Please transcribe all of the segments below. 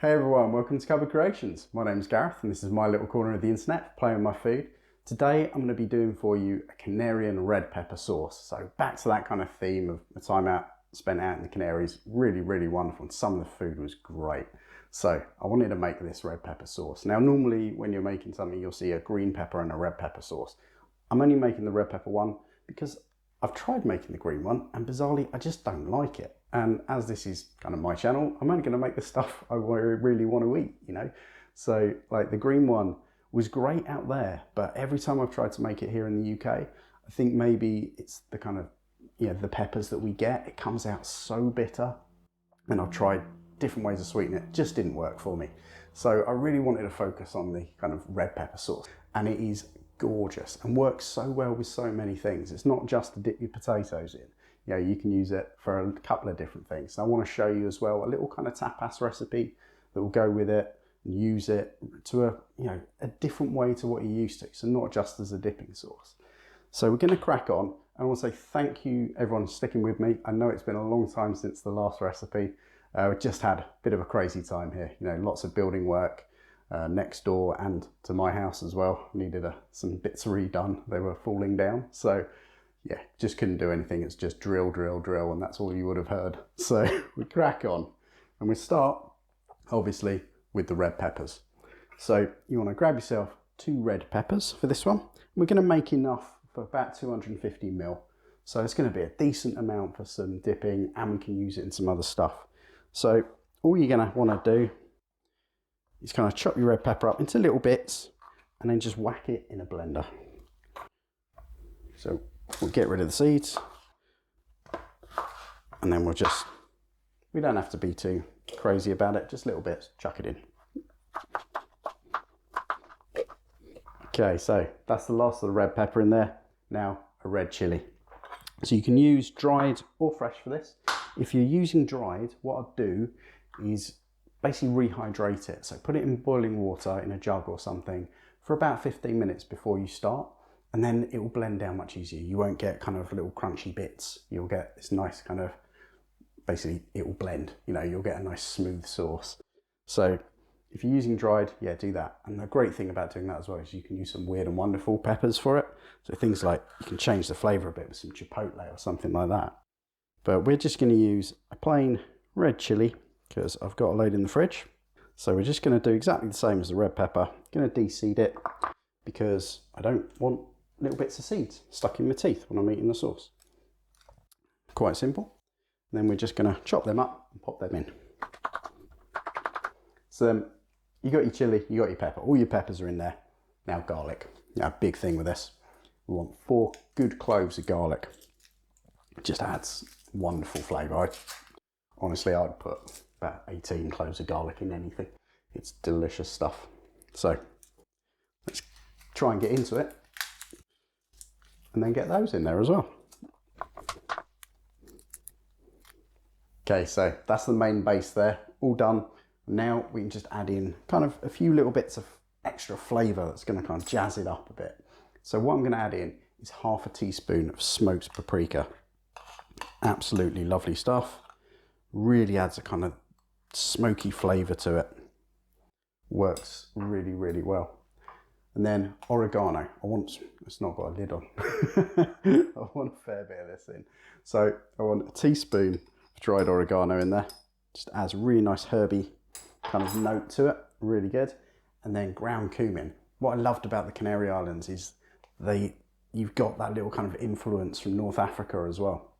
Hey everyone, welcome to Cupboard Creations. My name's Gareth and this is my little corner of the internet, playing with my food. Today I'm going to be doing for you a Canarian Red Pepper Sauce. So back to that kind of theme of the time spent out in the Canaries. Really wonderful, and some of the food was great. So I wanted to make this red pepper sauce. Now normally when you're making something you'll see a green pepper and a red pepper sauce. I'm only making the red pepper one because I've tried making the green one and bizarrely I just don't like it. And as this is kind of my channel, I'm only going to make the stuff I really want to eat, you know. So like the green one was great out there, but every time I've tried to make it here in the UK, I think maybe it's the kind of, you know, the peppers that we get, it comes out so bitter. And I've tried different ways to sweeten it, just didn't work for me. So I really wanted to focus on the kind of red pepper sauce, and it is gorgeous and works so well with so many things. It's not just to dip your potatoes in. You know, you can use it for a couple of different things. So I want to show you as well a little kind of tapas recipe that will go with it and use it to a different way to what you're used to. So not just as a dipping sauce. So we're going to crack on. I want to say thank you everyone for sticking with me. I know it's been a long time since the last recipe. We just had a bit of a crazy time here. You know, lots of building work next door and to my house as well. Needed some bits redone. They were falling down. So yeah, just couldn't do anything. It's just drill, and that's all you would have heard. So we crack on and we start obviously with the red peppers. So you want to grab yourself 2 red peppers for this one. We're going to make enough for about 250 ml. So it's going to be a decent amount for some dipping, and we can use it in some other stuff. So all you're going to want to do is kind of chop your red pepper up into little bits and then just whack it in a blender. So we'll get rid of the seeds, and then we don't have to be too crazy about it, just little bits, chuck it in. Okay, so that's the last of the red pepper in there. Now a red chilli. So you can use dried or fresh for this. If you're using dried, what I'll do is basically rehydrate it. So put it in boiling water in a jug or something for about 15 minutes before you start. And then it will blend down much easier. You won't get kind of little crunchy bits. You'll get this nice kind of, basically it will blend, you know, you'll get a nice smooth sauce. So if you're using dried, yeah, do that. And the great thing about doing that as well is you can use some weird and wonderful peppers for it. So things like, you can change the flavour a bit with some chipotle or something like that. But we're just going to use a plain red chilli because I've got a load in the fridge. So we're just going to do exactly the same as the red pepper. Going to de-seed it because I don't want little bits of seeds stuck in my teeth when I'm eating the sauce. Quite simple. And then we're just going to chop them up and pop them in. So you got your chili, you got your pepper, all your peppers are in there. Now garlic. Now big thing with this, we want 4 good cloves of garlic. It just adds wonderful flavour. Honestly, I'd put about 18 cloves of garlic in anything. It's delicious stuff. So let's try and get into it. And then get those in there as well. Okay, so that's the main base there, all done. Now we can just add in kind of a few little bits of extra flavour that's going to kind of jazz it up a bit. So what I'm going to add in is half a teaspoon of smoked paprika. Absolutely lovely stuff. Really adds a kind of smoky flavour to it. Works really well. And then oregano. It's not got a lid on. I want a fair bit of this in. So I want a teaspoon of dried oregano in there. Just adds a really nice herby kind of note to it. Really good. And then ground cumin. What I loved about the Canary Islands is you've got that little kind of influence from North Africa as well.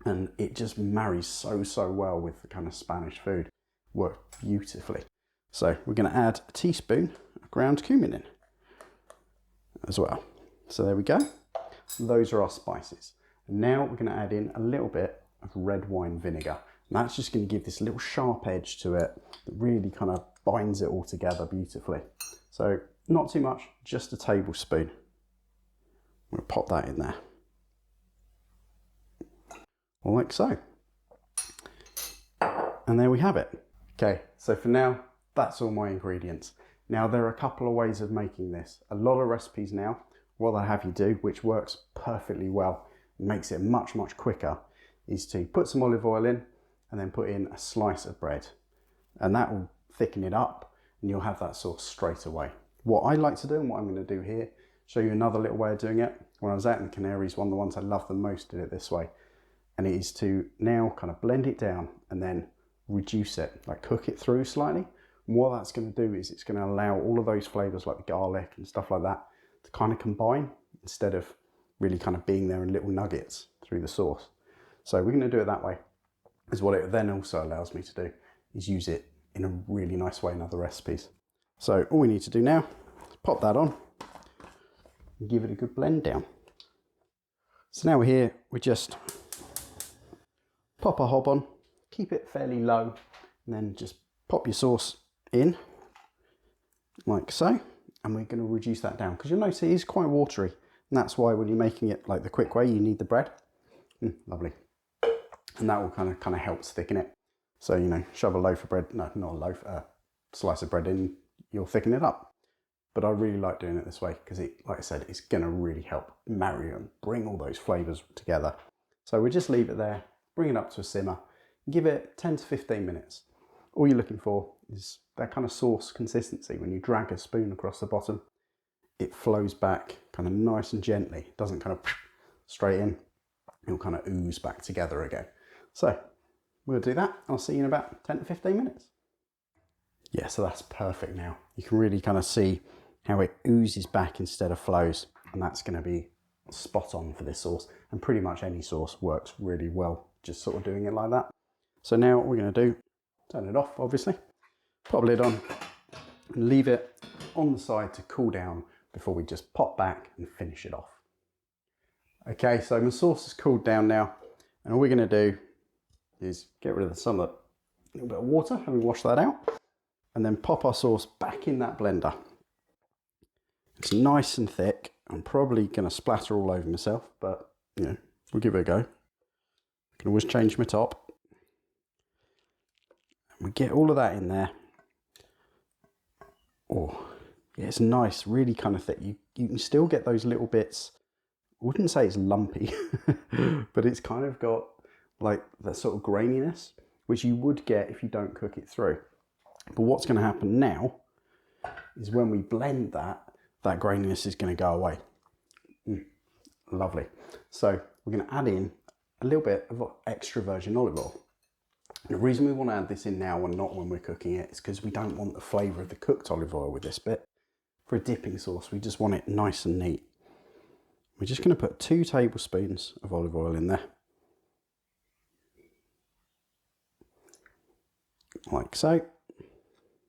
And it just marries so well with the kind of Spanish food. Worked beautifully. So we're going to add a teaspoon of ground cumin in as well. So there we go. Those are our spices. And now we're going to add in a little bit of red wine vinegar. And that's just going to give this little sharp edge to it that really kind of binds it all together beautifully. So not too much, just a tablespoon. I'm going to pop that in there. Like so. And there we have it. Okay, so for now, that's all my ingredients. Now there are a couple of ways of making this. A lot of recipes now, what they have you do, which works perfectly well, makes it much quicker, is to put some olive oil in and then put in a slice of bread. And that will thicken it up, and you'll have that sauce straight away. What I like to do, and what I'm going to do here, show you another little way of doing it. When I was out in the Canaries, one of the ones I love the most did it this way, and it is to now kind of blend it down and then reduce it, like cook it through slightly. And what that's going to do is it's going to allow all of those flavours like the garlic and stuff like that to kind of combine instead of really kind of being there in little nuggets through the sauce. So we're going to do it that way. Is what it then also allows me to do is use it in a really nice way in other recipes. So all we need to do now is pop that on and give it a good blend down. So now we're here, we just pop our hob on, keep it fairly low, and then just pop your sauce in like so, and we're going to reduce that down because you'll notice it is quite watery, and that's why when you're making it like the quick way, you need the bread. Lovely. And that will kind of helps thicken it. So, you know, shove a loaf of bread, no, not a loaf, a slice of bread in, you'll thicken it up. But I really like doing it this way because it, like I said, it's going to really help marry and bring all those flavours together. So we just leave it there, bring it up to a simmer, give it 10 to 15 minutes. All you're looking for is that kind of sauce consistency. When you drag a spoon across the bottom, it flows back kind of nice and gently. It doesn't kind of straight in. It'll kind of ooze back together again. So we'll do that. I'll see you in about 10 to 15 minutes. Yeah, so that's perfect now. You can really kind of see how it oozes back instead of flows. And that's going to be spot on for this sauce. And pretty much any sauce works really well, just sort of doing it like that. So now what we're going to do, turn it off, obviously. Pop the lid on and leave it on the side to cool down before we just pop back and finish it off. Okay, so my sauce has cooled down now. And all we're going to do is get rid of some of the little bit of water, having washed that out, and then pop our sauce back in that blender. It's nice and thick. I'm probably going to splatter all over myself, but you know, we'll give it a go. I can always change my top. And we get all of that in there. Oh, yeah, it's nice, really kind of thick. You can still get those little bits. I wouldn't say it's lumpy, but it's kind of got like that sort of graininess, which you would get if you don't cook it through. But what's going to happen now is when we blend that graininess is going to go away. Lovely. So we're going to add in a little bit of extra virgin olive oil. The reason we want to add this in now and not when we're cooking it is because we don't want the flavour of the cooked olive oil with this bit. For a dipping sauce, we just want it nice and neat. We're just going to put 2 tablespoons of olive oil in there. Like so.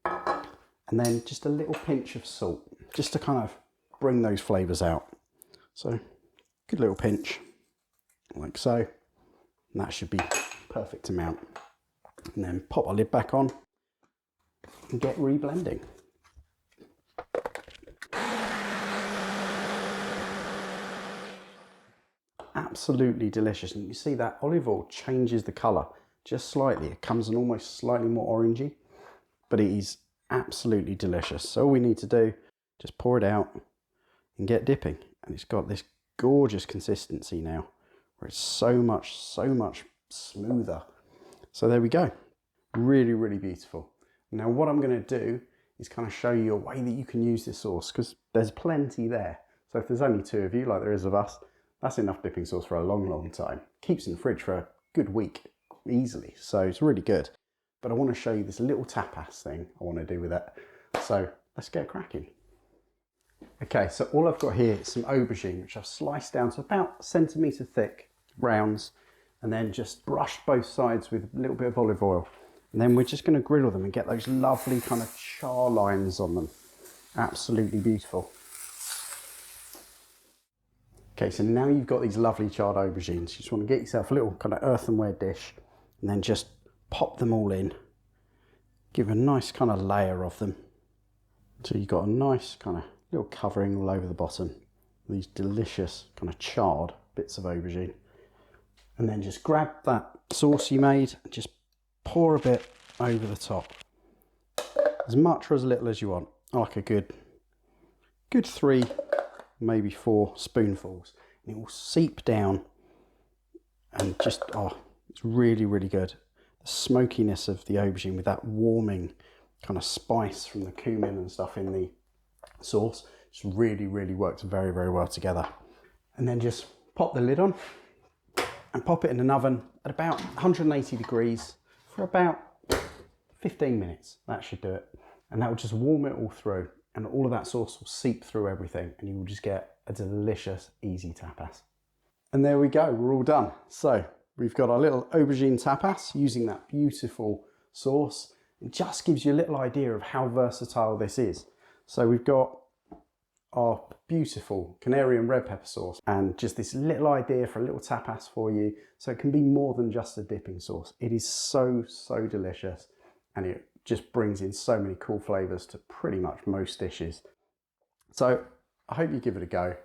And then just a little pinch of salt, just to kind of bring those flavours out. So, good little pinch, like so. And that should be perfect amount. And then pop our lid back on and get reblending. Absolutely delicious. And you see that olive oil changes the colour just slightly. It comes in almost slightly more orangey, but it is absolutely delicious. So all we need to do, just pour it out and get dipping. And it's got this gorgeous consistency now, where it's so much smoother. So there we go. Really, really beautiful. Now what I'm going to do is kind of show you a way that you can use this sauce, because there's plenty there. So if there's only 2 of you, like there is of us, that's enough dipping sauce for a long, long time. Keeps in the fridge for a good week easily. So it's really good. But I want to show you this little tapas thing I want to do with it. So let's get cracking. Okay, so all I've got here is some aubergine, which I've sliced down to about 1 centimetre thick rounds, and then just brushed both sides with a little bit of olive oil. And then we're just going to griddle them and get those lovely kind of char lines on them. Absolutely beautiful. Okay, so now you've got these lovely charred aubergines. You just want to get yourself a little kind of earthenware dish and then just pop them all in. Give a nice kind of layer of them. So you've got a nice kind of little covering all over the bottom. These delicious kind of charred bits of aubergine. And then just grab that sauce you made and just pour a bit over the top. As much or as little as you want. I like a good 3, maybe 4 spoonfuls. And it will seep down and just, oh, it's really, really good. The smokiness of the aubergine with that warming kind of spice from the cumin and stuff in the sauce. Just really, really works very, very well together. And then just pop the lid on and pop it in an oven at about 180 degrees for about 15 minutes. That should do it. And that will just warm it all through, and all of that sauce will seep through everything, and you will just get a delicious, easy tapas. And there we go, we're all done. So we've got our little aubergine tapas using that beautiful sauce. It just gives you a little idea of how versatile this is. So we've got our beautiful Canarian Red Pepper Sauce, and just this little idea for a little tapas for you. So it can be more than just a dipping sauce. It is so, so delicious, and it just brings in so many cool flavours to pretty much most dishes. So I hope you give it a go.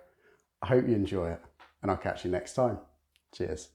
I hope you enjoy it, and I'll catch you next time. Cheers.